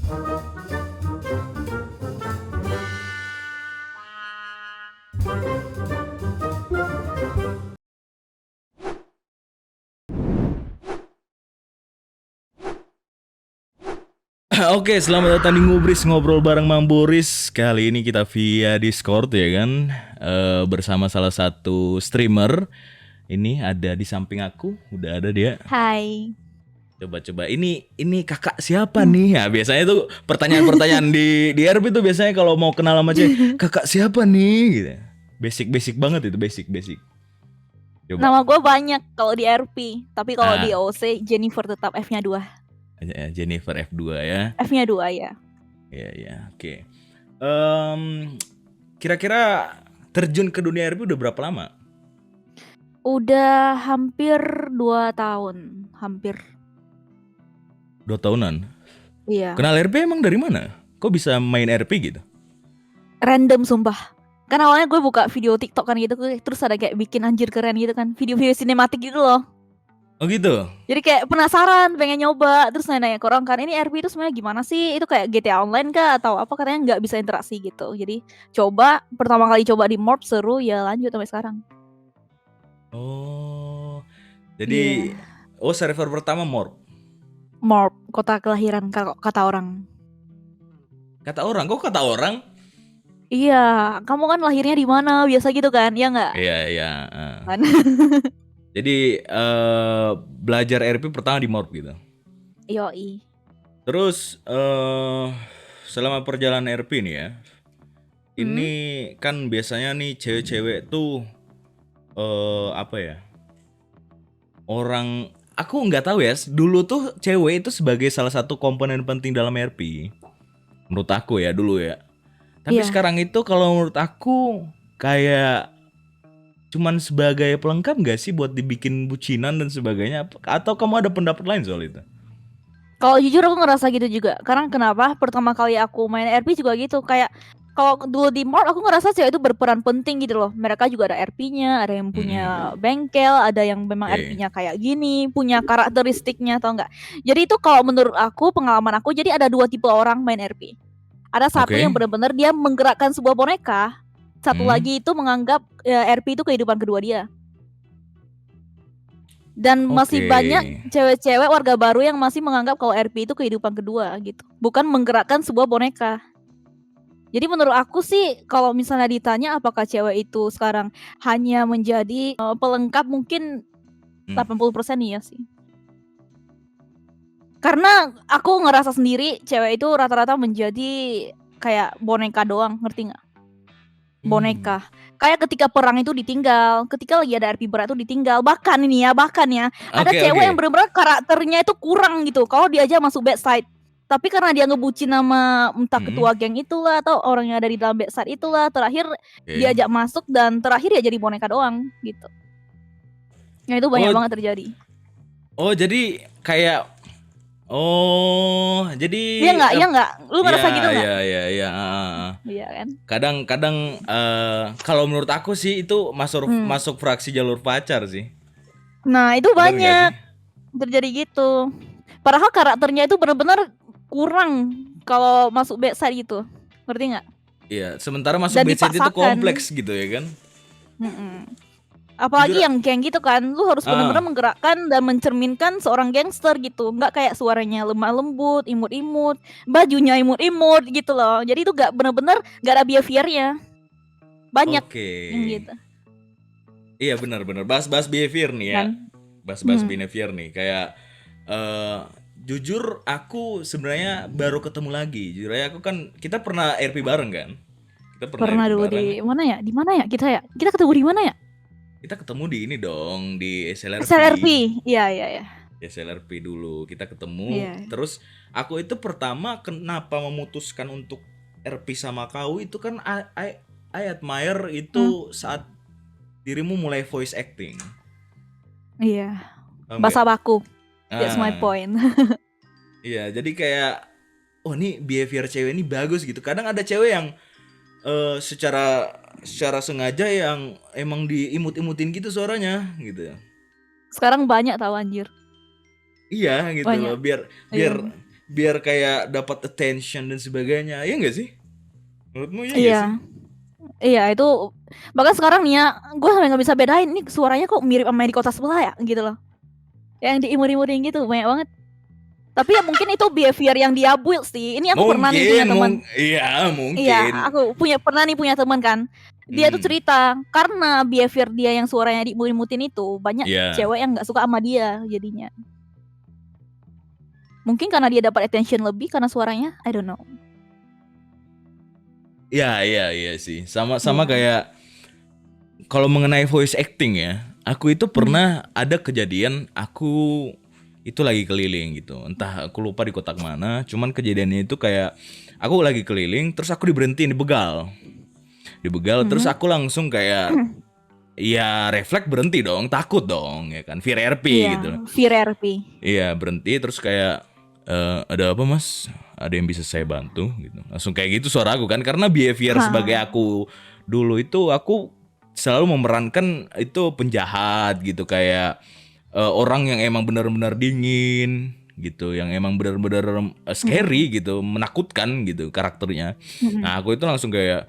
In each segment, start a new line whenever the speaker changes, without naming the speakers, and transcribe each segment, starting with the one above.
Oke, selamat datang di Ngubris, ngobrol bareng Mang Boris. Kali ini kita via Discord ya kan, bersama salah satu streamer. Ini ada di samping aku, udah ada dia.
Hai.
Coba-coba, ini kakak siapa nih? Ya biasanya tuh pertanyaan-pertanyaan di RP tuh biasanya kalau mau kenal sama cewek, kakak siapa nih? Gitu. Basic banget itu, basic. Coba.
Nama gue banyak kalau di RP, tapi kalau di
Ah.
OC Jennifer tetap F-nya 2.
Jennifer F2 ya.
F-nya 2 ya.
Iya, oke. Kira-kira terjun ke dunia RP udah berapa lama?
Udah hampir 2 tahun, hampir.
2 tahunan?
Iya.
Kenal RP emang dari mana? Kok bisa main RP gitu?
Random sumpah. Kan awalnya gue buka video TikTok kan gitu, terus ada kayak bikin anjir keren gitu kan, video-video sinematik gitu loh.
Oh gitu?
Jadi kayak penasaran, pengen nyoba, terus nanya-nanya ke orang kan, ini RP itu sebenarnya gimana sih? Itu kayak GTA Online kah atau apa? Katanya nggak bisa interaksi gitu. Jadi coba, pertama kali coba di Morp seru, ya lanjut sampai sekarang.
Oh, jadi server pertama Morp.
Morp, kota kelahiran kata orang.
Kata orang? Kok kata orang?
Iya, kamu kan lahirnya di mana? Biasa gitu kan, ya nggak?
Iya.
Kan?
Jadi belajar RP pertama di Morp gitu.
Yoi.
Terus selama perjalanan RP nih ya, ini kan biasanya nih cewek-cewek tuh apa ya? Aku nggak tahu ya. Dulu tuh cewek itu sebagai salah satu komponen penting dalam RP. Menurut aku ya dulu ya. Tapi sekarang itu kalau menurut aku kayak cuman sebagai pelengkap nggak sih buat dibikin bucinan dan sebagainya? Atau kamu ada pendapat lain soal itu?
Kalau jujur aku ngerasa gitu juga. Karena kenapa? Pertama kali aku main RP juga gitu. Kayak kalau dulu di mall aku ngerasa cewek itu berperan penting gitu loh. Mereka juga ada RP-nya, ada yang punya bengkel, ada yang memang RP-nya kayak gini, punya karakteristiknya atau enggak. Jadi itu kalau menurut aku, pengalaman aku, jadi ada 2 tipe orang main RP. Ada satu yang benar-benar dia menggerakkan sebuah boneka. Satu lagi itu menganggap RP itu kehidupan kedua dia. Dan masih banyak cewek-cewek warga baru yang masih menganggap kalau RP itu kehidupan kedua gitu. Bukan menggerakkan sebuah boneka. Jadi menurut aku sih kalau misalnya ditanya apakah cewek itu sekarang hanya menjadi pelengkap, mungkin 80% iya sih. Karena aku ngerasa sendiri cewek itu rata-rata menjadi kayak boneka doang, ngerti gak? Boneka. Kayak ketika perang itu ditinggal, ketika lagi ada RP berat itu ditinggal. Bahkan ya, ada cewek yang bener-bener karakternya itu kurang gitu. Kalau dia aja masuk bad side. Tapi karena dia ngebucin sama entah ketua geng itulah atau orang yang ada di dalam bad side itulah, terakhir diajak masuk dan terakhir ya jadi boneka doang gitu. Ya itu banyak banget terjadi.
Oh jadi kayak jadi
Iya nggak? Lu ngerasa gitu nggak?
Iya kan. Kadang kalau menurut aku sih itu masuk fraksi jalur pacar sih.
Nah itu banyak terjadi gitu. Padahal karakternya itu benar-benar kurang kalau masuk bad side gitu, ngerti nggak?
Iya, sementara masuk bad side itu kompleks gitu ya kan.
Apalagi yang geng gitu kan, lu harus benar-benar menggerakkan dan mencerminkan seorang gangster gitu. Nggak kayak suaranya lemah lembut, imut-imut, bajunya imut-imut gitu loh. Jadi itu nggak benar-benar nggak ada behaviornya. Banyak yang gitu.
Iya benar. Bahas behavior nih ya. Bahas behavior nih. Kayak jujur aku sebenarnya baru ketemu lagi. Jujur aja aku kan, kita pernah RP bareng kan? Kita
pernah dulu bareng. Di mana ya kita ya? Kita ketemu di mana ya?
Kita ketemu di ini dong, di SLRP.
SLRP, iya.
SLRP dulu kita ketemu. Terus aku itu pertama kenapa memutuskan untuk RP sama kau itu kan I admire itu saat dirimu mulai voice acting.
Iya. Bahasa baku. That's my point.
Iya, jadi kayak nih behavior cewek ini bagus gitu. Kadang ada cewek yang secara sengaja yang emang diimut-imutin gitu suaranya gitu.
Sekarang banyak tahu anjir.
Iya gitu banyak. Loh, biar biar kayak dapat attention dan sebagainya. Iya nggak sih? Menurutmu iya nggak sih?
Iya. Iya itu bahkan sekarang nih ya, gue sampai nggak bisa bedain ini suaranya kok mirip sama yang di kota sebelah ya gitu loh. Yang diimur-imurin gitu banyak banget. Tapi ya mungkin itu behavior yang dia build sih. Ini aku pernah nih punya teman.
Iya
Iya,
mungkin.
aku pernah nih punya teman kan. Dia tuh cerita karena behavior dia yang suaranya diimut-imutin itu banyak
Iya.
cewek yang nggak suka sama dia jadinya. Mungkin karena dia dapat attention lebih karena suaranya, I don't know.
Iya sih. Sama kayak kalau mengenai voice acting ya, aku itu pernah ada kejadian aku itu lagi keliling gitu. Entah aku lupa di kotak mana, cuman kejadiannya itu kayak aku lagi keliling terus aku diberhentiin di begal. Terus aku langsung kayak ya refleks berhenti dong, takut dong ya kan, fear RP gitu.
Fear RP.
Iya, berhenti terus kayak ada apa Mas? Ada yang bisa saya bantu gitu. Langsung kayak gitu suara aku kan, karena behavior sebagai aku dulu itu aku selalu memerankan itu penjahat gitu, kayak orang yang emang benar-benar dingin gitu, yang emang benar-benar scary gitu, menakutkan gitu karakternya. Nah, aku itu langsung kayak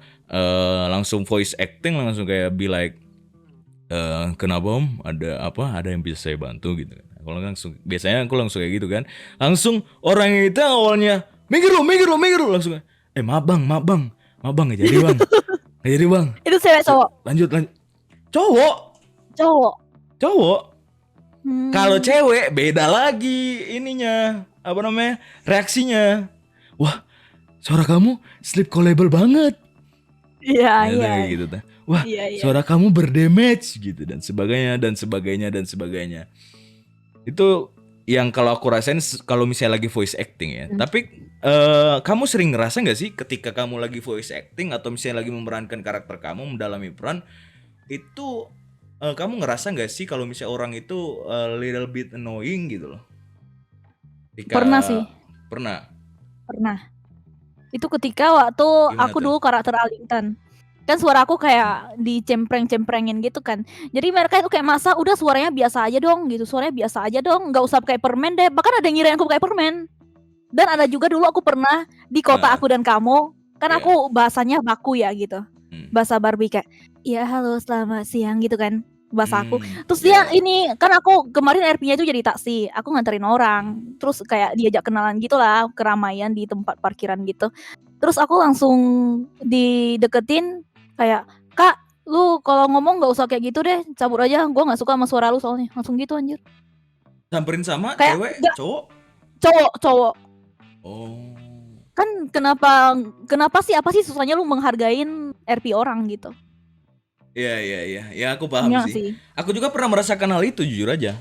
langsung voice acting, langsung kayak be like kenapa Om? Ada yang bisa saya bantu gitu. Biasanya aku langsung kayak gitu kan. Langsung orang itu awalnya minggir lu langsung. Maaf bang, nggak jadi bang,
Itu cewek cowok?
Lanjut. Cowok. Kalau cewek beda lagi ininya, reaksinya. Wah, suara kamu sleep callable banget.
Iya.
Gitu. Wah, suara kamu berdamage gitu dan sebagainya. Itu yang kalau aku rasain kalau misalnya lagi voice acting ya. Tapi kamu sering ngerasa nggak sih ketika kamu lagi voice acting atau misalnya lagi memerankan karakter kamu, mendalami peran itu, kamu ngerasa nggak sih kalau misalnya orang itu little bit annoying gitu loh?
Pernah sih.
Pernah.
Itu ketika waktu
Gimana
aku
tuh?
dulu karakter Alintan. Kan suara aku kayak dicempreng-cemprengin gitu kan. Jadi mereka itu kayak masa udah suaranya biasa aja dong gitu. Suaranya biasa aja dong, nggak usah kayak permen deh. Bahkan ada yang ngirain aku kayak permen. Dan ada juga dulu aku pernah di Kota Aku dan Kamu. Kan aku bahasanya baku ya gitu. Bahasa Barbie kayak, ya halo selamat siang gitu kan. Bahasa aku. Terus dia ini kan aku kemarin RP-nya itu jadi taksi. Aku nganterin orang. Terus kayak diajak kenalan gitulah, keramaian di tempat parkiran gitu. Terus aku langsung dideketin kayak, "Kak, lu kalau ngomong nggak usah kayak gitu deh, cabut aja. Gua nggak suka sama suara lu soalnya." Langsung gitu anjir.
Samperin sama
Kayak
cewek, cowok?
Cowok.
Oh.
Kan kenapa sih, apa sih susahnya lu menghargain RP orang gitu?
Iya. Ya aku paham
Iya
sih.
sih.
Aku juga pernah merasakan hal itu jujur aja.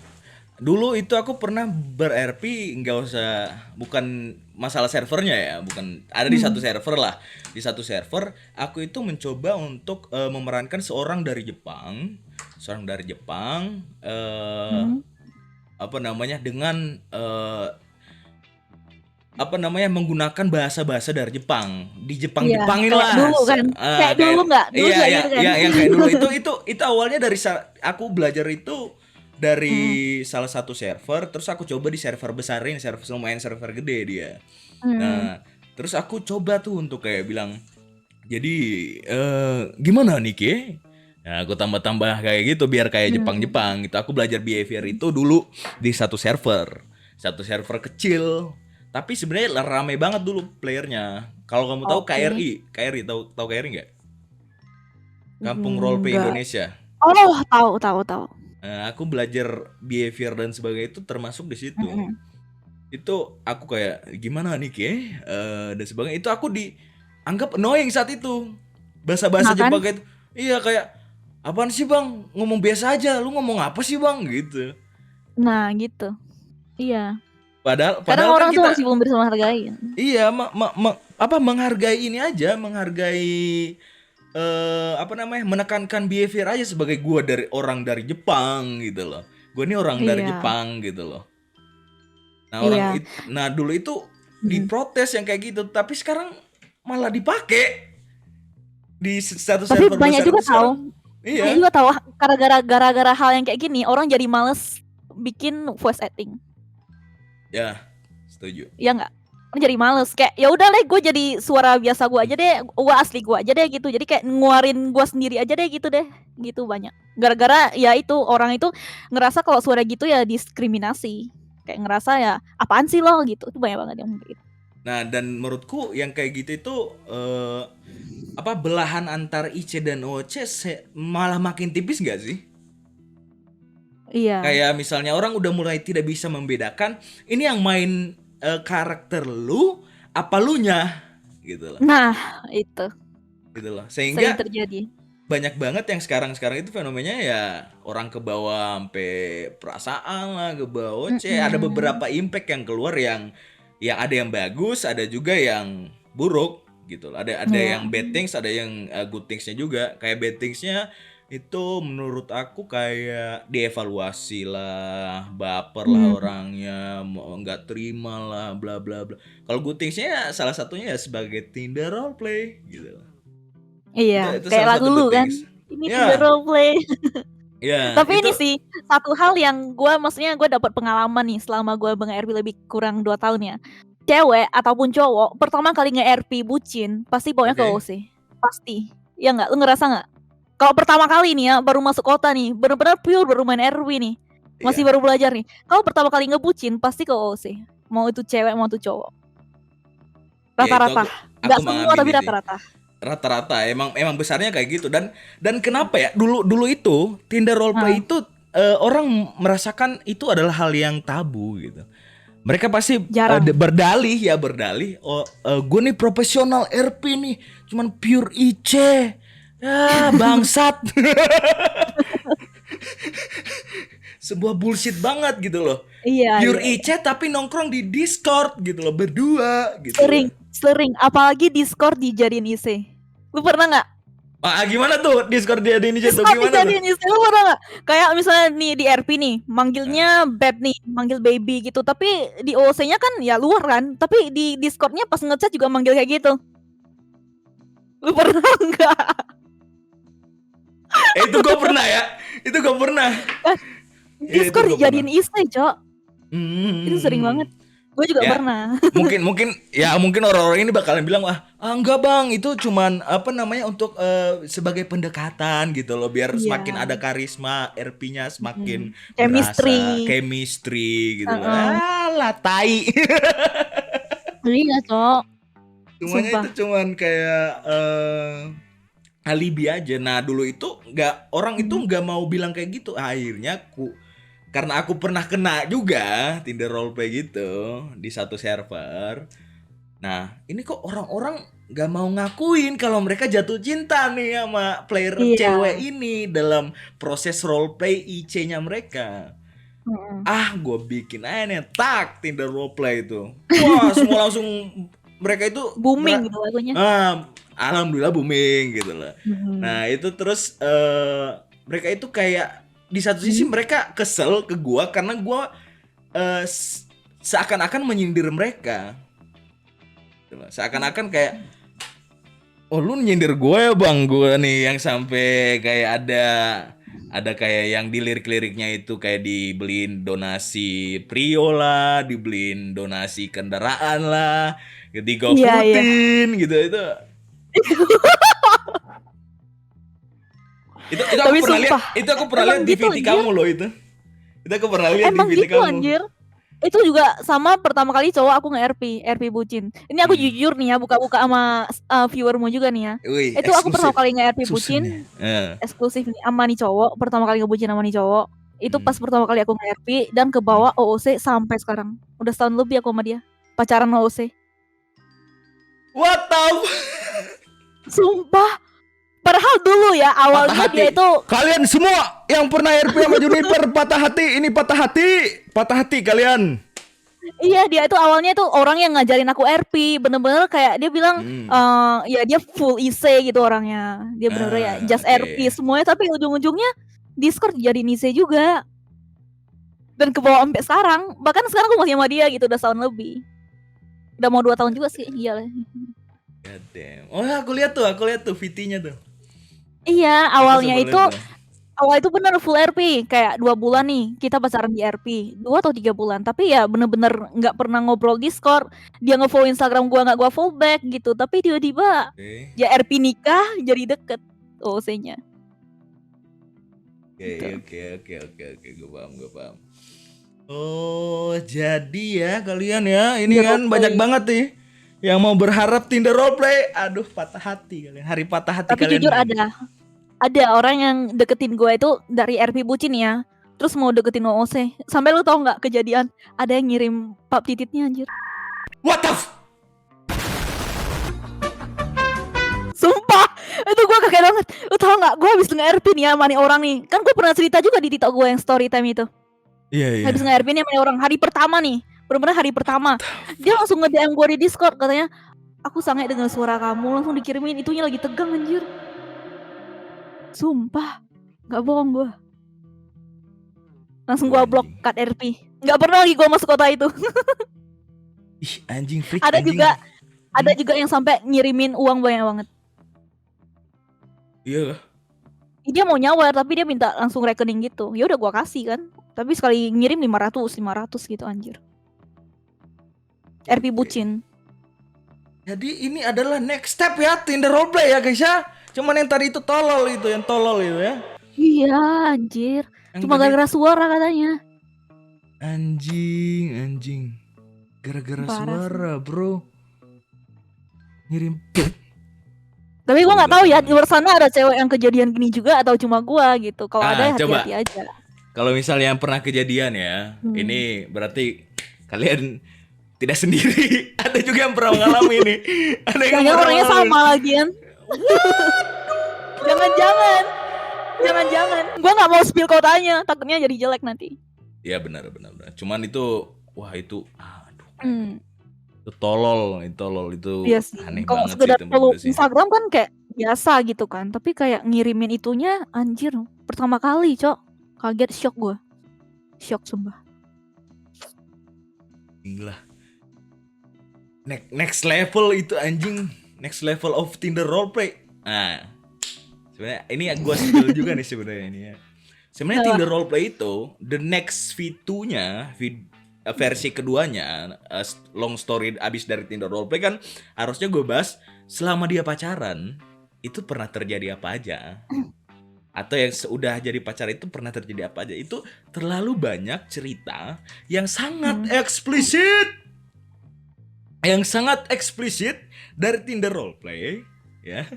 Dulu itu aku pernah ber-RP, bukan masalah servernya ya, bukan ada di satu server lah. Di satu server aku itu mencoba untuk memerankan seorang dari Jepang, dengan menggunakan bahasa-bahasa dari Jepang. Di Jepang-Jepangin
Kayak
lah.
dulu kan. Kayak dulu nggak? Dulu juga gitu kan.
Iya, yang kayak dulu itu awalnya dari aku belajar itu dari salah satu server, terus aku coba di server besarin, server gede dia. Nah, terus aku coba tuh untuk kayak bilang, jadi gimana nih Ki? Nah, aku tambah-tambah kayak gitu biar kayak Jepang-Jepang gitu. Aku belajar behavior itu dulu di satu server kecil. Tapi sebenarnya rame banget dulu playernya. Kalau kamu tahu KRI tahu KRI nggak? Kampung Roleplay Indonesia.
Oh, tahu.
Aku belajar behavior dan sebagainya itu termasuk di situ. Itu aku kayak gimana nih Ki? Dan sebagainya itu aku dianggap annoying saat itu. Bahasa-bahasa Jepang itu. Iya kayak apaan sih bang? Ngomong biasa aja. Lu ngomong apa sih bang? Gitu.
Nah gitu. Iya.
Padahal
orang
kan
tuh
kita
masih belum bisa menghargai.
Iya, menghargai ini aja, menekankan behavior aja sebagai gua orang dari Jepang gitu loh. Gua ini orang dari Jepang gitu loh. Nah, dulu itu diprotes yang kayak gitu, tapi sekarang malah dipakai di satu server besar.
Tapi banyak juga tahu.
Iya.
Banyak juga tahu gara-gara hal yang kayak gini orang jadi males bikin voice acting.
Ya, setuju.
Iya nggak? jadi males kayak ya udah deh gue jadi suara biasa gue aja deh, gue asli gue aja deh gitu, jadi kayak nguarin gue sendiri aja deh gitu deh, gitu banyak gara-gara ya itu orang itu ngerasa kalau suara gitu ya diskriminasi, kayak ngerasa ya apaan sih lo gitu, itu banyak banget yang gitu.
Nah, dan menurutku yang kayak gitu itu apa belahan antar IC dan OC malah makin tipis gak sih?
Iya.
Kayak misalnya orang udah mulai tidak bisa membedakan ini yang main karakter lu apa lu nya gitu loh.
Nah itu
Gitu loh.
sering
Sehingga
terjadi.
banyak banget yang sekarang itu fenomenanya ya orang ke bawah sampai perasaan lah, ke bawah OC. Ada beberapa impact yang keluar yang ada yang bagus, ada juga yang buruk gitu loh. Ada
Iya.
yang bad things, ada yang good thingsnya juga. Kayak bad thingsnya itu menurut aku kayak dievaluasi lah, baper lah orangnya, mau nggak terima lah, bla bla bla. Kalau good thingsnya salah satunya ya sebagai Tinder roleplay gitu loh.
Iya,
Itu
kayak
salah
lagu
satu
lu
good
kan,
things.
ini Tinder
Ya,
roleplay.
ya
Tapi
itu
ini sih satu hal yang maksudnya gue dapat pengalaman nih selama gue nge-RP lebih kurang 2 tahun ya. Cewek ataupun cowok pertama kali nge-RP bucin pasti bawanya ke
oke.
OC. Pasti. Ya nggak? Lu ngerasa nggak? Kalau pertama kali nih ya baru masuk kota nih, bener-bener pure baru main RP nih. Masih
Iya,
baru belajar nih. Kalau pertama kali ngebucin pasti ke OC. Mau itu cewek mau itu cowok.
ya itu
Rata-rata.
aku
Nggak semua tapi
mengamini sih.
rata-rata.
Rata-rata emang besarnya kayak gitu dan kenapa ya dulu itu Tinder roleplay
Heeh.
itu orang merasakan itu adalah hal yang tabu gitu. Mereka pasti
Jarang.
berdalih oh gue nih profesional RP nih cuman pure IC ya bangsat. Sebuah bullshit banget gitu loh.
Iya,
Pure
iya, iya.
IC tapi nongkrong di Discord gitu loh berdua gitu
Sering,
loh.
sering. Apalagi Discord dijadiin IC. Lu pernah nggak?
Ah, gimana tuh Discord dia ini tuh
Discord
gimana tuh?
dijadiin IC, lu pernah nggak? Kayak misalnya nih di RP nih, manggilnya Beb nih, manggil baby gitu. Tapi di OC-nya kan ya luar kan. Tapi di Discord-nya pas ngechat juga manggil kayak gitu. Lu pernah nggak?
Itu gue pernah ya. Itu gue pernah. Iya, itu
Discord
gue pernah.
dijadiin IC, Cok. Itu sering banget.
Hmm.
Gue juga
Ya,
pernah.
mungkin orang-orang ini bakalan bilang wah enggak bang itu cuman apa namanya untuk sebagai pendekatan gitu loh biar semakin
Iya.
ada karisma RP-nya semakin berasa
Chemistry.
chemistry gitu loh.
Heeh.
Alah tai.
Iya, Cok.
Semuanya
Sumpah.
itu cuman kayak alibi aja. Nah dulu itu nggak orang itu nggak mau bilang kayak gitu. Akhirnya karena aku pernah kena juga Tinder roleplay gitu di satu server. Nah ini kok orang-orang nggak mau ngakuin kalau mereka jatuh cinta nih sama player
Iya.
cewek ini dalam proses roleplay IC-nya mereka.
Mm-mm.
Ah, gue bikin aja nih, tak Tinder roleplay itu. Wah, semua langsung mereka itu
Booming gitu lagunya.
alhamdulillah booming gitu loh.
Mhm.
Nah, itu terus mereka itu kayak di satu sisi mereka kesel ke gua karena gua seakan-akan menyindir mereka. Gitu loh. Seakan-akan kayak oh lu nyindir gue ya bang, gue nih yang sampai kayak ada kayak yang di lirik-liriknya itu kayak dibeliin donasi Prio lah, dibeliin donasi kendaraan lah,
Iya, iya.
digofoodin gitu itu aku
Tapi
pernah lihat
sumpah,
itu aku pernah lihat
emang
di
gitu
VT
anjir.
kamu loh itu aku pernah lihat di
Emang
VT
gitu
kamu.
anjir. Itu juga sama pertama kali cowok aku nge-RP, RP bucin. Ini aku jujur nih ya, buka-buka sama viewermu juga nih ya.
Wih
Itu aku pertama
eksklusif
kali nge-RP
susah nih.
bucin, eksklusif nih sama nih cowok, pertama kali ngebucin sama nih cowok. Itu pas pertama kali aku nge-RP dan ke bawah OOC sampai sekarang. Udah setahun lebih aku sama dia. Pacaran OOC.
What the
Sumpah. Padahal dulu ya
patah
awalnya
hati.
dia itu
Kalian semua yang pernah RP sama Juniper patah hati. Ini patah hati. Patah hati kalian.
iya dia itu awalnya tuh orang yang ngajarin aku RP, bener-bener kayak dia bilang ya dia full IC gitu orangnya. Dia bener-bener ya just RP semuanya, tapi ujung-ujungnya Discord jadi IC juga. Dan ke bawah sampai sekarang. Bahkan sekarang aku masih sama dia gitu udah setahun lebih. Udah mau 2 tahun juga sih. Iya.
God damn. Oh aku lihat tuh VT-nya tuh.
Iya,
Aku
awalnya
sempat
itu
lihat tuh.
awal itu bener full RP, kayak 2 bulan nih kita pacaran di RP, 2 atau 3 bulan, tapi ya bener-bener nggak pernah ngobrol Discord, dia nge-follow Instagram gua nggak gua follow back gitu, tapi tiba-tiba
Oke.
ya RP nikah jadi deket OOC-nya.
Oke,
Gitu.
oke, gue paham. Oh, jadi ya kalian ya, ini
Tinder
kan
roleplay.
banyak banget nih yang mau berharap Tinder roleplay. Aduh, patah hati kalian. Hari patah hati
Tapi
kalian.
jujur ada orang yang deketin gue itu dari RP bucin ya, terus mau deketin OOC. Sampai lu tau nggak kejadian ada yang ngirim pap tititnya anjir.
What the
Sumpah, itu gue kaget banget. Lu tau nggak? Gue habis nge-RP nih ya sama nih orang nih. Kan gue pernah cerita juga di TikTok gue yang story time itu.
Iya.
Habis nge-RP nih sama nih orang hari pertama nih. Bener-bener hari pertama. Dia langsung nge-DM gue di Discord katanya, aku sange dengan suara kamu, langsung dikirimin itunya lagi tegang anjir. Sumpah, nggak bohong gue. Langsung gue blok cut RP. Nggak pernah lagi gue masuk kota itu.
Ih, anjing freak.
Ada
anjing.
juga yang sampai ngirimin uang banyak banget.
Iya.
Dia mau nyawer tapi dia minta langsung rekening gitu. Ya udah gue kasih kan. Tapi sekali ngirim 500 gitu anjir. RP bucin.
Jadi ini adalah next step ya Tinder roleplay ya guys ya. Cuman yang tadi itu yang tolol itu ya.
Iya anjir.
Yang
Cuma
tadi-
gara-gara suara katanya.
Anjing. Gara-gara
Parah
suara, bro. Ngirim.
Tapi gue nggak tahu ya di luar sana ada cewek yang kejadian gini juga atau cuma gue gitu. Kalau ada
coba.
hati-hati aja.
Kalau misalnya yang pernah kejadian ya, ini berarti kalian tidak sendiri. Ada juga yang pernah mengalami ini. Ada yang
Jangan
pernah
orangnya
mengalami.
sama lagi kan. Jangan. Gue nggak mau spill kotanya, takutnya jadi jelek nanti.
Iya benar. Cuman itu, wah itu,
Hmm.
itu tolol itu
Iya sih.
aneh
Kalau
banget
sekedar
sih itu
follow
menurut gue sih.
Instagram kan kayak biasa gitu kan. Tapi kayak ngirimin itunya anjir. Pertama kali, Cok. Kaget, shock gue. Shock sumpah.
Gila. Next level itu anjing. Next level of Tinder roleplay. Nah, sebenarnya ini gue spill juga nih sebenarnya ini ya. Sebenarnya Tinder roleplay itu the next V2-nya, versi keduanya, long story abis dari Tinder roleplay kan harusnya gue bahas selama dia pacaran itu pernah terjadi apa aja. Atau yang sudah jadi pacar itu pernah terjadi apa aja. Itu terlalu banyak cerita yang sangat eksplisit. Yang sangat eksplisit dari Tinder roleplay ya.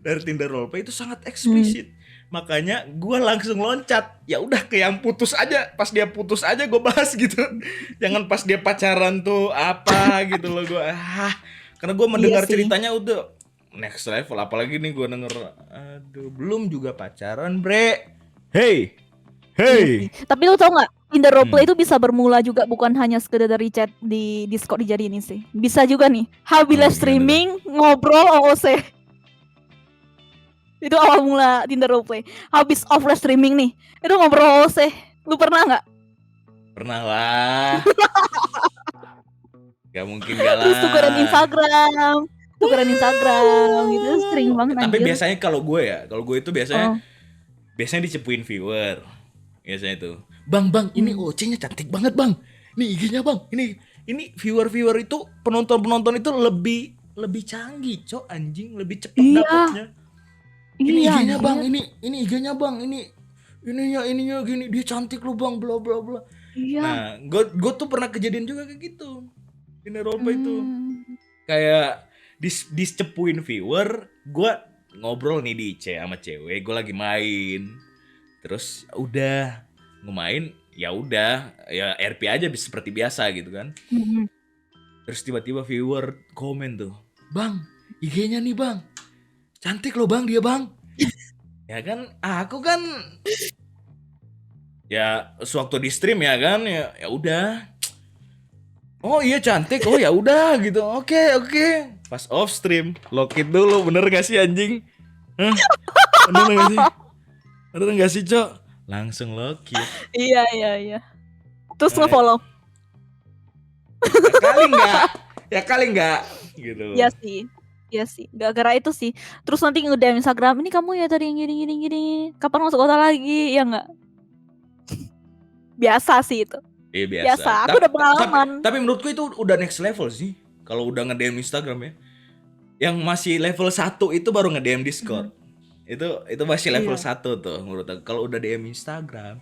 Dari Tinder roleplay itu sangat eksplisit. Makanya gue langsung loncat. Ya udah ke yang putus aja. Pas dia putus aja gue bahas gitu. Jangan pas dia pacaran tuh apa gitu loh gue. Karena gue mendengar ceritanya udah next level. Apalagi nih gue denger, aduh belum juga pacaran bre. Hey.
Tapi lu tau gak, Tinder roleplay itu bisa bermula juga bukan hanya sekedar dari chat di Discord dijadiin sih. Bisa juga nih, habis live streaming ngobrol OOC. Itu awal mula Tinder roleplay. Habis off live streaming nih, itu ngobrol OOC. Lu pernah gak?
Pernah lah. Gak mungkin gak lah.
Terus tukeran Instagram gitu, sering banget.
Tapi
anjir.
biasanya kalau gue itu biasanya dicepuin viewer. Biasanya itu. Bang, ini OC-nya cantik banget, Bang. Ini IG-nya, Bang. Ini viewer itu penonton itu lebih canggih, Cok, anjing, lebih cepat dapatnya. Ini IG-nya, Bang. Ini IG-nya, Bang. Ininya gini, dia cantik lu, Bang, bla bla bla.
Iya.
Nah, gue tuh pernah kejadian juga kayak gitu. Tinder roleplay itu. Kayak dicepuin viewer, gue ngobrol nih di sama cewek, gue lagi main. Terus udah ngemain, ya RP aja seperti biasa gitu kan. Terus tiba-tiba viewer komen tuh, "Bang, IG-nya nih, Bang. Cantik loh, Bang, dia, Bang." Ya kan, aku kan ya sewaktu di stream ya kan, ya udah. Oh iya cantik. Oh ya udah gitu. Oke. Pas off stream, lock it dulu. Bener gak sih anjing? Hah? Bener gak sih, Cok? Langsung lock it.
Iya. Terus nge-follow.
Ya kali enggak gitu.
Iya sih. Iya sih, gara-gara itu sih. Terus nanti nge-DM Instagram, "Ini kamu ya tadi yang gini, kapan masuk kota lagi?" Ya nggak? Biasa sih itu,
Iya biasa.
biasa. Aku udah
Tapi
pengalaman.
tapi menurutku itu udah next level sih. Kalau udah nge-DM Instagram ya. Yang masih level 1 itu baru nge-DM Discord.
Mhm,
Itu masih level
iya
1 tuh menurut aku. Kalau udah DM Instagram,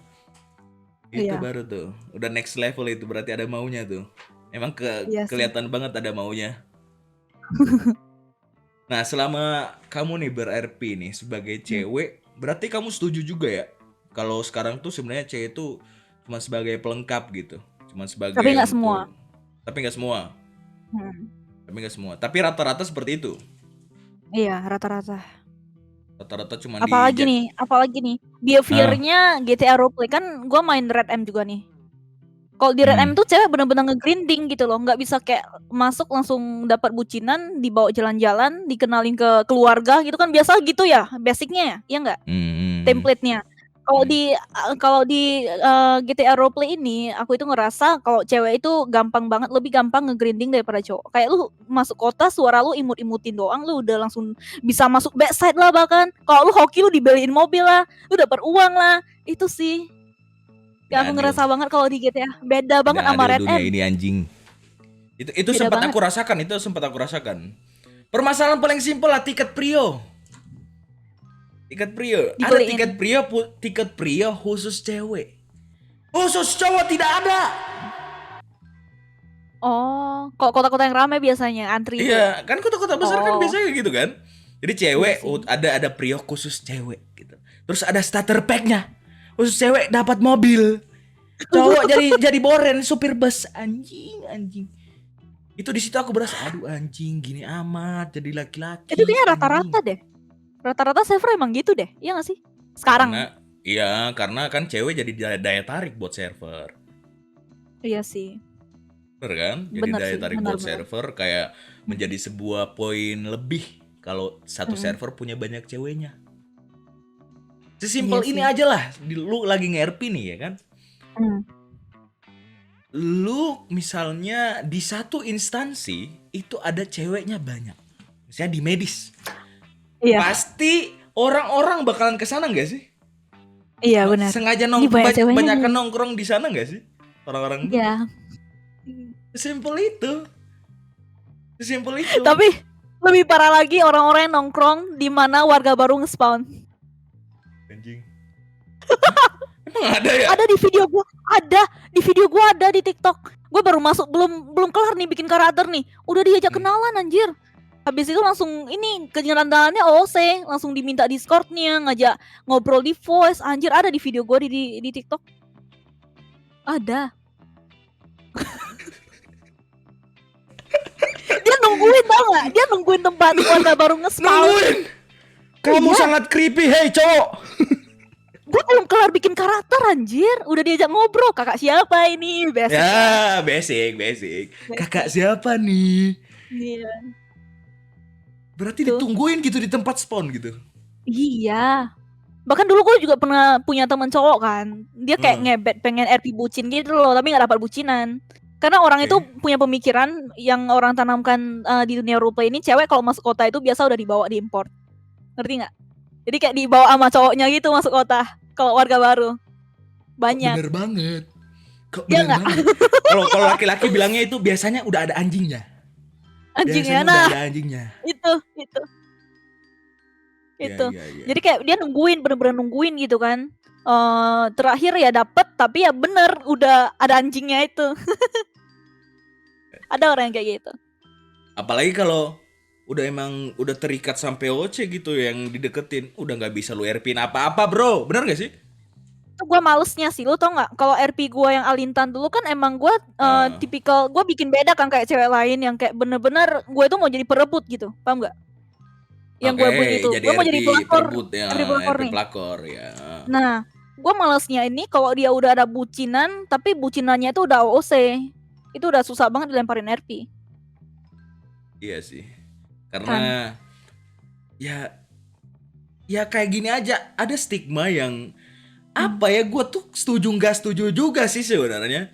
itu
iya
baru tuh. Udah next level itu berarti ada maunya tuh. Emang
iya sih.
kelihatan banget ada maunya. Nah, selama kamu nih ber-RP nih sebagai
Mmm,
cewek, berarti kamu setuju juga ya kalau sekarang tuh sebenarnya cewek itu cuma sebagai pelengkap gitu. Cuma
tapi
sebagai
nggak semua.
untuk tapi nggak semua.
Mhm,
Tapi nggak semua. Tapi rata-rata seperti itu.
iya rata-rata.
Rata-rata cuma
Apalagi nih,
ah,
behavior-nya GTA Roleplay, kan gua main Red M juga nih. Kalau di Red M
hmm,
tuh cewek bener-bener nge-grinding gitu loh, nggak bisa kayak masuk langsung dapat bucinan, dibawa jalan-jalan, dikenalin ke keluarga gitu kan, biasa gitu ya basic-nya ya, iya nggak?
hmm,
Template-nya. Kalau
hmm.
di GTA Roleplay ini, aku itu ngerasa kalau cewek itu gampang banget, lebih gampang nge-grinding daripada cowok. Kayak lu masuk kota, suara lu imut-imutin doang, lu udah langsung bisa masuk backside lah bahkan. Kalau lu hoki, lu dibeliin mobil lah, lu dapat uang lah. Itu sih
Tidak
yang aku
adil.
ngerasa banget kalau di GTA. Beda
Tidak
banget sama
adil
Red
dunia
M.
ini anjing. Itu
Beda
sempat
banget.
aku rasakan, itu sempat aku rasakan. Permasalahan paling simpel lah tiket prio. Tiket prio. Ada
Dibeliin.
tiket prio khusus cewek. Khusus cowok tidak ada.
Oh, kalau kota-kota yang ramai biasanya antri itu ya?
Iya, kan kota-kota besar kan
Oh,
biasanya gitu kan. Jadi
iya
cewek
sih.
ada prio khusus cewek gitu. Terus ada starter pack-nya. Khusus cewek dapat mobil. Cowok jadi boren supir bus anjing anjing. Itu di situ aku berasa aduh anjing gini amat jadi
Itu
laki-laki
kayaknya
anjing.
rata-rata deh. Rata-rata server emang gitu deh, iya nggak sih? Sekarang.
Karena kan cewek jadi daya tarik buat server.
Iya sih.
Bener kan? Jadi
Bener
daya
sih,
tarik
bener
buat
bener.
server kayak
Mhm
menjadi sebuah poin lebih kalau satu
mhm.
server punya banyak ceweknya.
Iya
Sesimpel ini
sih.
aja lah, lu lagi nge-RP nih ya kan?
Mmm,
Lu misalnya di satu instansi itu ada ceweknya banyak. Misalnya di medis.
iya
Pasti orang-orang bakalan ke sana nggak sih?
iya bener.
Sengaja
Ini banyak ceweknya nih.
banyakan nongkrong di sana nggak sih? Orang-orang tuh.
Iya. Mmm.
Sesimpel itu. Sesimpel itu.
Tapi lebih parah lagi orang-orang yang nongkrong di mana warga baru nge-spawn.
Anjing. Hah? Emang ada ya?
Ada di video gua, ada di TikTok. Gua baru masuk, belum belum kelar nih bikin karakter nih, udah diajak
Hmm.
kenalan anjir. Habis itu langsung ini kenyataannya OOC, langsung diminta Discord-nya, ngajak ngobrol di voice, anjir ada di video gua di TikTok. Ada. Dia nungguin tau gak? Dia nungguin tempat warga baru nge-spawn.
Nungguin. Kamu
Iya,
sangat creepy, hei cowok.
gua belum kelar bikin karakter anjir, udah diajak ngobrol, kakak siapa ini? Basic kan.
Ya, basic. Kakak
Basic.
siapa nih?
Iya,
Berarti
tuh.
ditungguin gitu di tempat spawn gitu.
Iya. Bahkan dulu gue juga pernah punya temen cowok kan, dia kayak
Heeh.
ngebet pengen RP bucin gitu loh, tapi nggak dapat bucinan. Karena orang itu
Oke.
punya pemikiran yang orang tanamkan, di dunia roleplay ini, cewek kalau masuk kota itu biasa udah dibawa diimport, ngerti nggak? Jadi kayak dibawa sama cowoknya gitu masuk kota, kalau warga baru,
Kok
banyak.
bener banget. Kok
Iya
bener
nggak?
banget. Kalau laki-laki bilangnya itu biasanya udah ada anjingnya.
Anjing ya,
Biasanya udah
nah
ada anjingnya.
itu,
Iya,
itu.
iya, iya.
Jadi kayak dia nungguin, bener-bener nungguin gitu kan, terakhir ya dapet, tapi ya bener udah ada anjingnya itu. Ada orang yang kayak gitu.
Apalagi kalau udah terikat sampai OC gitu yang dideketin, udah nggak bisa lu RP-in apa-apa, Bro. Bener gak sih?
Itu gue malesnya sih, lu tau nggak? Kalau RP gue yang Alintan dulu kan emang gue
Heeh.
tipikal gue bikin beda kan kayak cewek lain yang kayak bener-bener gue itu mau jadi perebut gitu, paham nggak? Yang
Oke,
gue buat itu,
jadi
gue mau
RP
jadi pelakor,
perebut ya,
RP pelakor
RP
nih.
pelakor ya.
Nah, gue malesnya ini kalau dia udah ada bucinan, tapi bucinannya itu udah OOC, itu udah susah banget dilemparin RP,
Iya sih. Karena
kan?
ya ya kayak gini aja, ada stigma yang
Hmm.
apa ya, gue tuh setuju nggak setuju juga sih sebenarnya.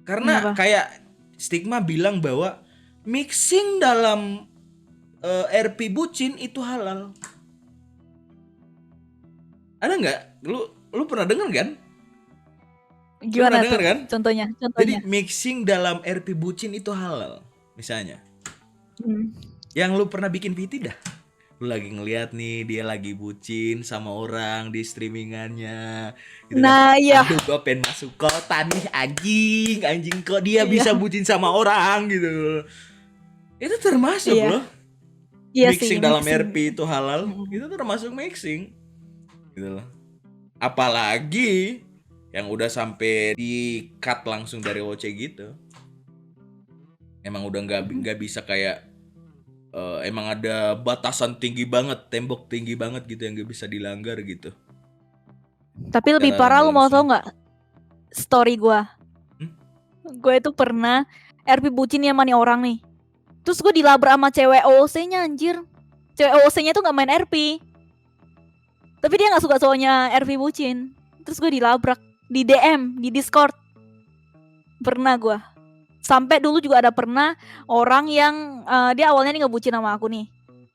Karena
Kenapa?
kayak stigma bilang bahwa mixing dalam RP bucin itu halal. Ada nggak? Lu pernah dengar kan? Lu pernah
Gimana
dengar
tuh?
kan?
Contohnya,
Jadi
contohnya.
mixing dalam RP bucin itu halal. Misalnya,
Hmm.
yang lu pernah bikin VT dah. Lu lagi ngeliat nih dia lagi bucin sama orang di streamingannya gitu kan.
Nah, iya,
Aduh gua pengen masuk kota nih, anjing kok dia
iya,
bisa bucin sama orang gitu. Itu termasuk
iya,
loh.
iya sih
Mixing dalam
mixing.
RP itu halal.
Mm.
Itu termasuk mixing gitu loh. Apalagi yang udah sampai di cut langsung dari OC gitu. Emang udah nggak bisa kayak emang ada batasan tinggi banget, tembok tinggi banget gitu yang gak bisa dilanggar gitu.
Tapi lebih
Secara
parah, lu mau tau
langsung.
nggak story gua?
Hmm?
Gue itu pernah RP bucin sama nih orang nih. Terus gue dilabrak sama cewek OOC-nya anjir. Cewek OOC-nya tuh gak main RP. Tapi dia gak suka cowoknya RP bucin. Terus gue dilabrak di DM, di Discord. Pernah gue. Sampai dulu juga ada pernah orang yang dia awalnya nih ngebucin sama aku nih.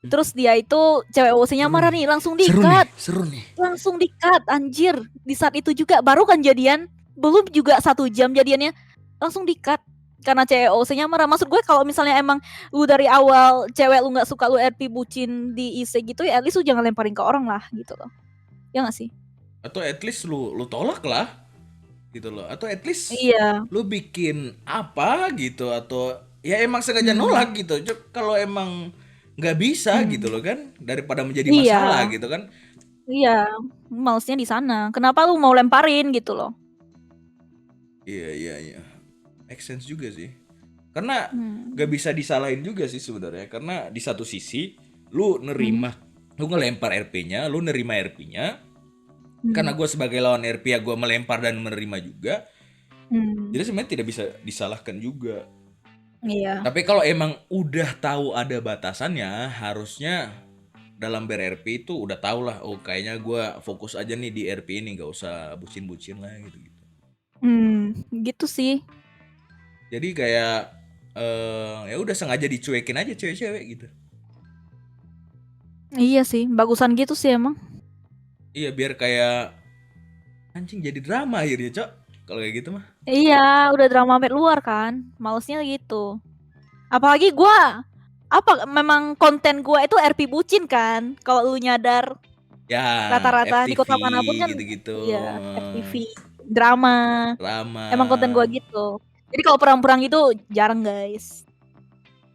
Terus dia itu cewek OOC-nya marah nih, langsung di-cut.
Seru nih.
Langsung di-cut anjir. Di saat itu juga baru kan jadian, belum juga 1 jam jadiannya, langsung di-cut. Karena cewek OC-nya marah. Maksud gue kalau misalnya emang lu dari awal cewek lu gak suka lu RP bucin di IC gitu, ya at least lu jangan lemparin ke orang lah gitu loh. Ya gak sih?
Atau at least lu tolak lah gitu loh. Atau at least
Iya.
lu bikin apa gitu, atau ya emang sengaja nolak gitu. Kalau emang nggak bisa gitu loh kan, daripada menjadi masalah
Iya.
gitu kan.
Iya. Malesnya di sana. Kenapa lu mau lemparin gitu loh?
Iya. Make sense juga sih. Karena gak bisa disalahin juga sih sebenarnya. Karena di satu sisi lu nerima, lu ngelempar RP-nya, lu nerima RP-nya. Karena gue sebagai lawan RP ya gue melempar dan menerima juga. Jadi sebenarnya tidak bisa disalahkan juga.
Iya.
Tapi kalau emang udah tahu ada batasannya, harusnya dalam ber-RP itu udah tau lah. Oh kayaknya gue fokus aja nih di RP ini, gak usah bucin-bucin lah gitu-gitu.
Gitu sih.
Jadi kayak ya udah sengaja dicuekin aja cewek-cewek gitu.
Iya sih, bagusan gitu sih emang.
Iya biar kayak anjing jadi drama akhirnya, Cok. Kalau kayak gitu mah.
Iya, udah drama sampai luar kan. Malesnya gitu. Apalagi gua memang konten gua itu RP bucin kan. Kalau lu nyadar,
Ya,
rata-rata di kota
FTV
manapun kan
gitu-gitu.
iya, FTV, drama.
Drama.
Emang konten gua gitu. Jadi kalau perang-perang itu jarang, guys.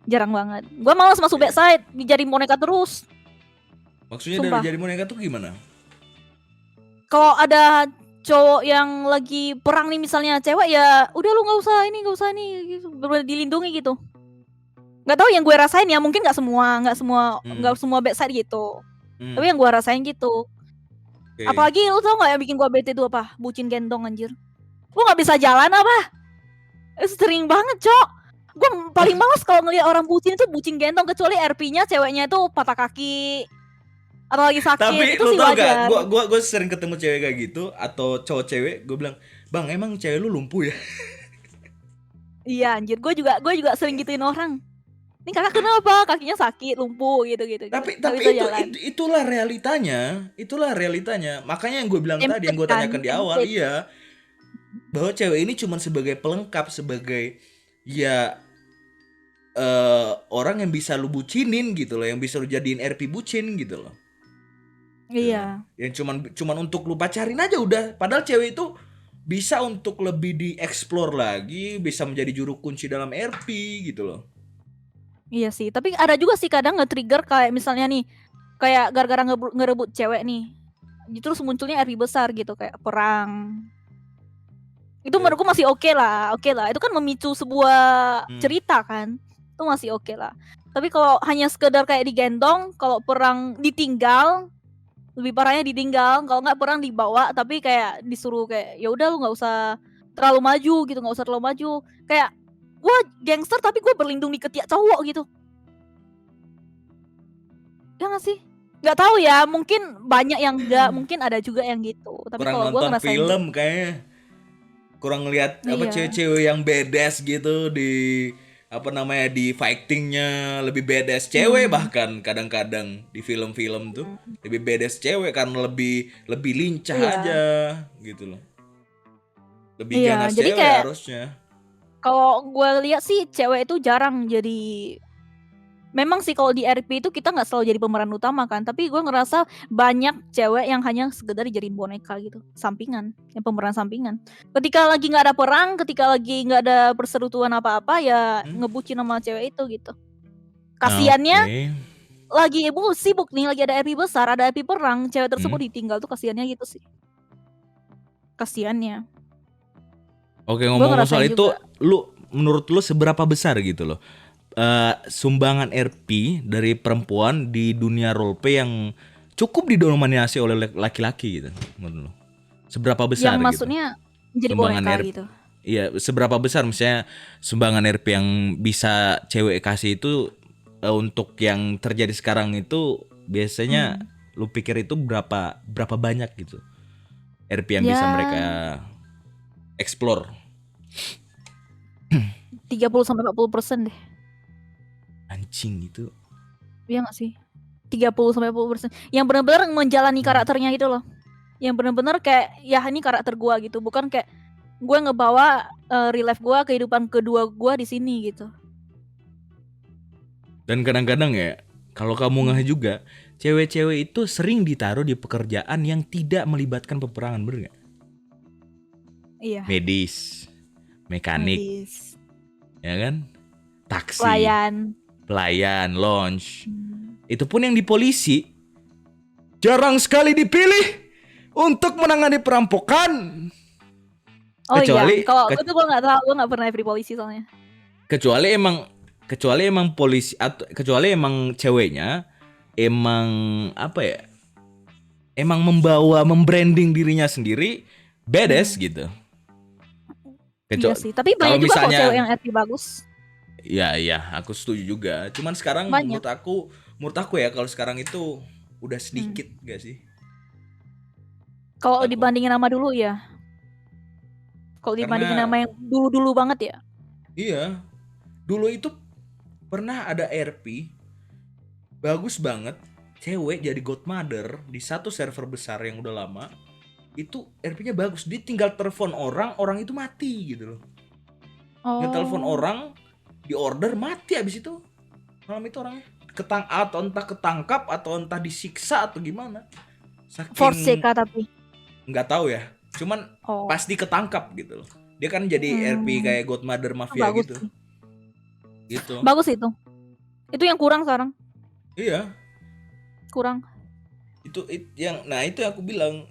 Jarang banget. Gua malas masuk backside, dijadi boneka terus.
Maksudnya
Sumpah.
dari jadi boneka tuh gimana?
Kalau ada cowok yang lagi perang nih misalnya cewek, ya udah lu nggak usah ini gitu, bener dilindungi gitu. Nggak tahu yang gue rasain ya, mungkin nggak semua backside gitu. Tapi yang gue rasain gitu.
Okay.
Apalagi lu tau nggak yang bikin gue bete itu apa? Bucin gendong anjir. Lu nggak bisa jalan apa? Sering banget, Cok. Gue paling males kalau ngeliat orang bucin itu bucin gendong, kecuali RP-nya ceweknya itu patah kaki atau lagi sakit.
Tapi
itu
lu
sih
tau
wajar.
gak, gue sering ketemu cewek kayak gitu atau cowok cewek, gue bilang, "Bang, emang cewek lu lumpuh ya?"
Iya anjir, gue juga sering gituin orang. Ini kakak kenapa? Kakinya sakit, lumpuh gitu.
Tapi itulah realitanya. Makanya yang gue bilang tadi, yang gue tanyakan di awal, iya, bahwa cewek ini cuma sebagai pelengkap, sebagai ya orang yang bisa lu bucinin gitu loh, yang bisa lu jadiin RP bucin gitu loh.
Iya.
Yang cuman untuk lu pacarin aja udah. Padahal cewek itu bisa untuk lebih dieksplor lagi, bisa menjadi juru kunci dalam RP gitu loh.
Iya sih, tapi ada juga sih kadang nge-trigger kayak misalnya nih, kayak gara-gara ngerebut cewek nih, terus munculnya RP besar gitu kayak perang. Itu menurutku masih oke lah. Itu kan memicu sebuah cerita kan, itu masih oke lah. Tapi kalau hanya sekedar kayak digendong, kalau perang ditinggal, lebih parahnya ditinggal, kalau nggak perang dibawa, tapi kayak disuruh kayak ya udah lu nggak usah terlalu maju gitu, kayak gue gangster tapi gue berlindung di ketiak cowok gitu. Ya nggak sih? Nggak tahu ya, mungkin banyak yang enggak, mungkin ada juga yang gitu. Tapi kalau gue ngerasain
film
gitu.
kayaknya kurang ngeliat apa
Iya.
cewek-cewek yang badass gitu di apa namanya di fightingnya lebih badass cewek, bahkan kadang-kadang di film-film tuh lebih badass cewek karena lebih lincah
Iya.
aja gitu loh. Lebih
Iya,
ganas
jadi
cewek
kayak
harusnya.
kalau gue lihat sih cewek itu jarang jadi. Memang sih kalau di RP itu kita nggak selalu jadi pemeran utama kan, tapi gue ngerasa banyak cewek yang hanya sekedar dijadiin boneka gitu, sampingan, yang pemeran sampingan. Ketika lagi nggak ada perang, ketika lagi nggak ada perseteruan apa-apa, ya ngebucin sama cewek itu gitu. Kasiannya
Oke.
lagi sibuk nih, lagi ada RP besar, ada RP perang, cewek tersebut ditinggal tuh kasiannya gitu sih. Kasiannya.
Oke,
Gue
ngomong-ngomong soal
ngerasain
itu,
juga.
menurut lu seberapa besar gitu loh sumbangan RP dari perempuan di dunia roleplay yang cukup didominasi oleh laki-laki gitu menurut lu? Seberapa besar
Yang
gitu
maksudnya jadi
sumbangan
boneka
RP?
gitu.
Iya, seberapa besar misalnya sumbangan RP yang bisa cewek kasih itu untuk yang terjadi sekarang itu biasanya lu pikir itu berapa banyak gitu RP yang bisa
Ya
mereka explore?
30-40% deh.
Anjing itu.
Iya nggak sih? 30-40%. Yang benar-benar menjalani karakternya itu loh. Yang benar-benar kayak ya ini karakter gua gitu, bukan kayak gue ngebawa real life gua, kehidupan kedua gua di sini gitu.
Dan kadang-kadang ya, kalau kamu ngeh juga, cewek-cewek itu sering ditaruh di pekerjaan yang tidak melibatkan peperangan, bener nggak?
Iya.
Medis, mekanik,
Medis,
ya kan? Taksi,
pelayan,
lounge. Itu pun yang di polisi jarang sekali dipilih untuk menangani perampokan.
Oh
Kecuali
iya, kalau itu gue nggak tahu, gue nggak pernah di polisi soalnya.
kecuali emang polisi atau kecuali emang ceweknya emang apa ya? Emang membranding dirinya sendiri badass gitu.
Iya sih, tapi banyak juga kok cewek yang RP bagus.
Iya, aku setuju juga. Cuman sekarang
Banyak.
menurut aku ya kalau sekarang itu udah sedikit gak sih?
Kalau dibandingin sama dulu ya. Kalau dibandingin sama yang dulu-dulu banget ya.
Iya. Dulu itu pernah ada RP bagus banget, cewek jadi godmother di satu server besar yang udah lama. Itu RP-nya bagus, dia tinggal telepon orang itu mati gitu loh. Ngetelepon orang, di order, mati abis itu. Malam itu orangnya atau entah ketangkap atau entah disiksa atau gimana. Saking
Force kah tapi?
Nggak tahu ya. Cuman pasti ketangkap gitu loh. Dia kan jadi RP kayak godmother mafia
bagus
gitu.
Sih.
Gitu.
Bagus itu. Itu yang kurang sekarang.
Iya.
Kurang.
Itu yang aku bilang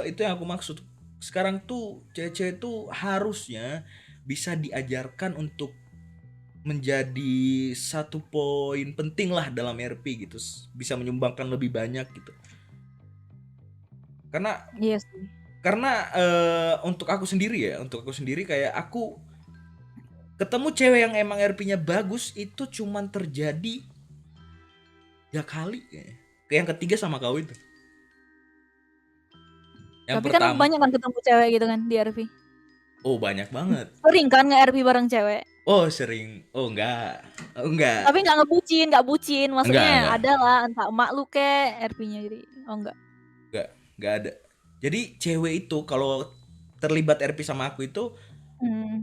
itu yang aku maksud. Sekarang tuh cewek-cewek tuh harusnya bisa diajarkan untuk menjadi satu poin penting lah dalam RP gitu, bisa menyumbangkan lebih banyak gitu. Karena
iya sih.
Karena untuk aku sendiri kayak aku ketemu cewek yang emang RP-nya bagus itu cuman terjadi 3 kali kayaknya. Yang ketiga sama kau itu. Yang
tapi
pertama,
kan banyak kan ketemu cewek gitu kan di RP.
Oh banyak banget.
Sering kan nge-RP bareng cewek?
Oh sering. Oh enggak.
Tapi nggak bucin. Maksudnya
enggak.
ada lah, entah emak lu ke RP-nya jadi. Oh enggak
ada. Jadi cewek itu kalau terlibat RP sama aku itu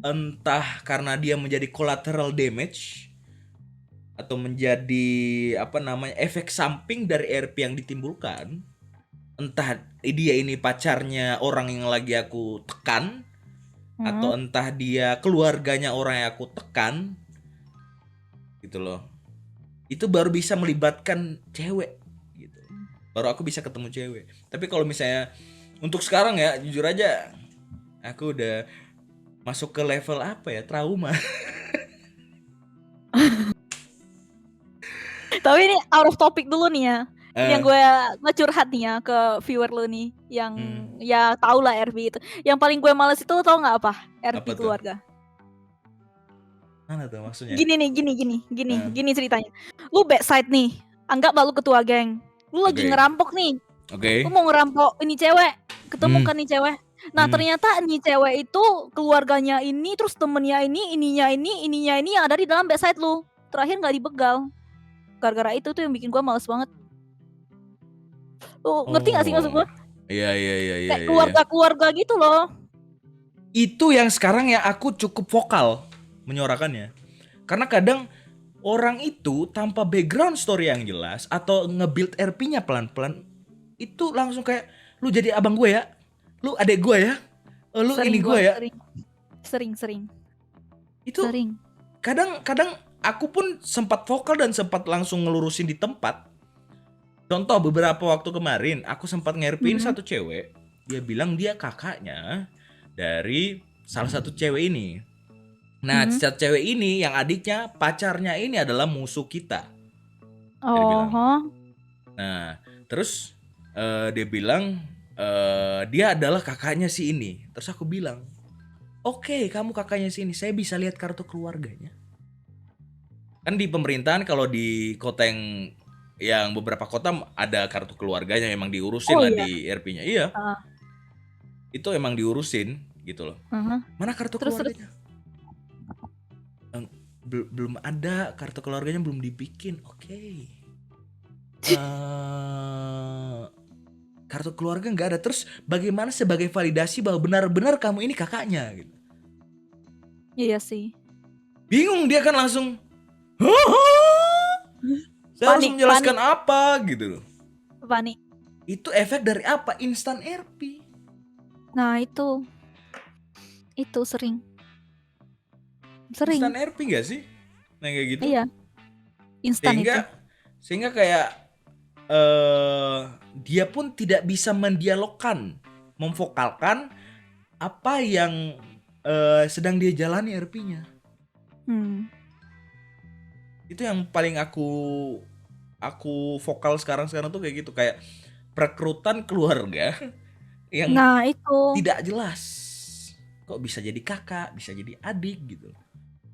entah karena dia menjadi collateral damage atau menjadi efek samping dari RP yang ditimbulkan. Entah dia ini pacarnya orang yang lagi aku tekan, atau entah dia keluarganya orang yang aku tekan, gitu loh. Itu baru bisa melibatkan cewek gitu. Baru aku bisa ketemu cewek. Tapi kalau misalnya untuk sekarang ya, jujur aja aku udah masuk ke level trauma.
Tapi ini out of topic dulu nih ya. Yang gue ngecurhat nih ya ke viewer lu nih, yang ya tau lah RP itu. Yang paling gue males itu tau nggak apa? RP
apa
keluarga.
Mana tuh maksudnya?
Gini ceritanya. Lu backside nih, anggap lu ketua geng. Lu lagi ngerampok nih. Lu mau ngerampok ini cewek, ketemu kan nih cewek. Nah,
Hmm.
ternyata nih cewek itu keluarganya ini, terus temennya ini, ininya ini yang ada di dalam backside lu. Terakhir nggak dibegal. Gara-gara itu tuh yang bikin gua males banget. Lu ngerti nggak sih maksud
Oh.
gua?
Iya iya iya iya
Kayak
iya. Iya.
keluarga-keluarga gitu loh.
Itu yang sekarang yang aku cukup vokal menyuarakannya. Karena kadang orang itu tanpa background story yang jelas atau nge-build RP-nya pelan-pelan itu langsung kayak lu jadi abang gue ya, lu adek gue ya, lu ini
Sering
gue
gua,
ya.
sering.
Itu
Sering.
kadang aku pun sempat vokal dan sempat langsung ngelurusin di tempat. Contoh beberapa waktu kemarin aku sempat ngerpin
Mhm.
satu cewek, dia bilang dia kakaknya dari salah satu cewek ini. Nah,
Mhm.
cewek ini yang adiknya pacarnya ini adalah musuh kita. Dia
Oh,
bilang. Nah, terus dia bilang dia adalah kakaknya si ini. Terus aku bilang, oke, kamu kakaknya si ini, saya bisa lihat kartu keluarganya. Kan di pemerintahan kalau di kota yang beberapa kota ada kartu keluarganya memang diurusin
oh
lah
iya.
di RP-nya. Iya,
Heeh.
itu emang diurusin gitu loh. Mana kartu
Terus terus.
keluarganya? Belum ada, kartu keluarganya belum dibikin. Oke. Kartu keluarga nggak ada. Terus bagaimana sebagai validasi bahwa benar-benar kamu ini kakaknya gitu.
Iya sih.
Bingung dia kan langsung. "Hah? Saya harus
Panik,
menjelaskan apa gitu loh.
panik.
Itu efek dari apa? Instan RP.
Nah, itu sering.
Instan RP nggak sih? Nah kayak gitu.
Iya, instan itu.
Sehingga kayak dia pun tidak bisa mendialogkan, memvokalkan apa yang sedang dia jalani RP-nya. Itu yang paling aku vokal sekarang tuh kayak gitu, kayak perekrutan keluarga yang
Nah, itu.
tidak jelas. Kok bisa jadi kakak, bisa jadi adik gitu.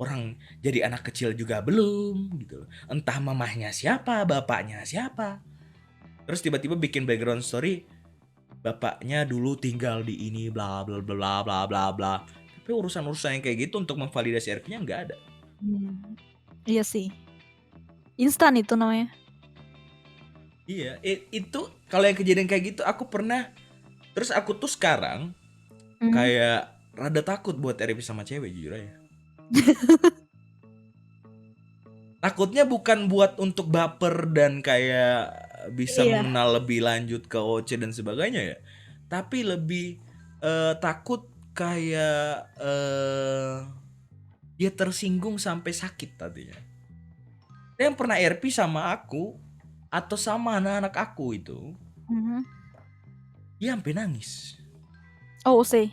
Orang jadi anak kecil juga belum gitu. Entah mamahnya siapa, bapaknya siapa. Terus tiba-tiba bikin background story, bapaknya dulu tinggal di ini bla bla bla bla bla bla. Tapi urusan-urusan yang kayak gitu untuk memvalidasi RP-nya nggak ada.
Iya sih. Instan itu namanya.
Iya, itu kalau yang kejadian kayak gitu aku pernah. Terus aku tuh sekarang kayak rada takut buat RP sama cewek jujur aja. Takutnya bukan buat untuk baper dan kayak bisa mengenal lebih lanjut ke OC dan sebagainya ya. Tapi lebih takut kayak dia tersinggung sampai sakit tadinya. Dia yang pernah RP sama aku atau sama anak-anak aku itu, dia sampai nangis.
Oh, OC.